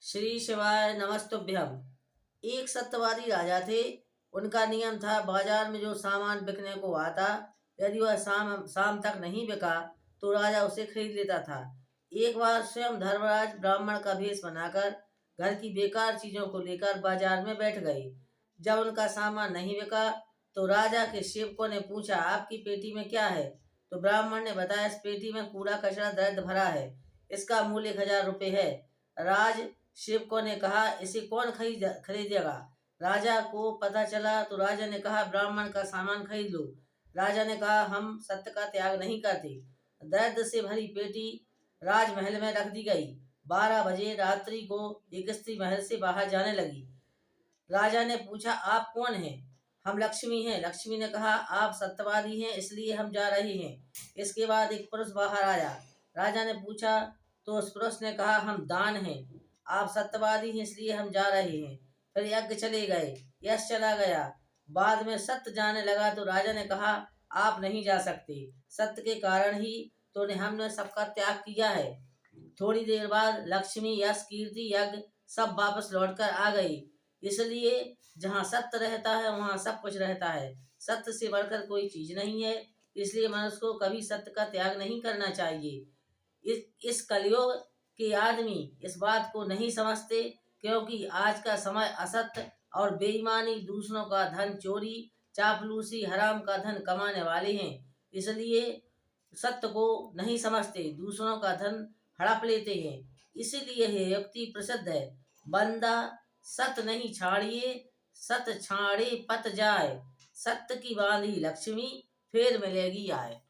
श्री शिवाय नमस्तुभ्यम। एक सत्यवादी राजा थे। उनका नियम था, बाजार में जो सामान बिकने को आता, यदि वह शाम शाम तक नहीं बिका तो राजा उसे खरीद लेता था। एक बार स्वयं धर्मराज ब्राह्मण का भेष बनाकर घर की बेकार चीजों को लेकर बाजार में बैठ गए। जब उनका सामान नहीं बिका तो राजा के सेवकों ने पूछा, आपकी पेटी में क्या है? तो ब्राह्मण ने बताया, इस पेटी में कूड़ा कचरा दर्द भरा है, इसका मूल्य 1000 रुपये है। राज सेवकों ने कहा, इसे कौन खरीदेगा? राजा को पता चला तो राजा ने कहा, ब्राह्मण का सामान खरीद लो। राजा ने कहा, हम सत्य का त्याग नहीं करते। दर्द से भरी पेटी राजमहल में रख दी गई। 12 बजे रात्रि को एक स्त्री महल से बाहर जाने लगी। राजा ने पूछा, आप कौन हैं? हम लक्ष्मी हैं। लक्ष्मी ने कहा, आप सत्यवादी हैं, इसलिए हम जा रहे हैं। इसके बाद एक पुरुष बाहर आया। राजा ने पूछा तो उस पुरुष ने कहा, हम दान हैं। आप सत्यवादी हैं, इसलिए हम जा रहे हैं। फिर यज्ञ चले गए, यश चला गया। बाद में सत्य जाने लगा तो राजा ने कहा, आप नहीं जा सकते। सत्य के कारण ही तो हमने सबका त्याग किया है। थोड़ी देर बाद लक्ष्मी, यश, कीर्ति, यज्ञ सब वापस लौटकर आ गई। इसलिए जहाँ सत्य रहता है वहाँ सब कुछ रहता है। सत्य से बढ़कर कोई चीज नहीं है। इसलिए मनुष्य को कभी सत्य का त्याग नहीं करना चाहिए। इस कलयुग के आदमी इस बात को नहीं समझते, क्योंकि आज का समय असत्य और बेईमानी, दूसरों का धन चोरी, चापलूसी, हराम का धन कमाने वाले हैं। इसलिए सत्य को नहीं समझते, दूसरों का धन हड़प लेते हैं। इसीलिए यह युक्ति प्रसिद्ध है, बंदा सत नहीं छाड़िए, सत छाड़े पत जाए। सत्य की बांधी लक्ष्मी, फिर मिलेगी आए।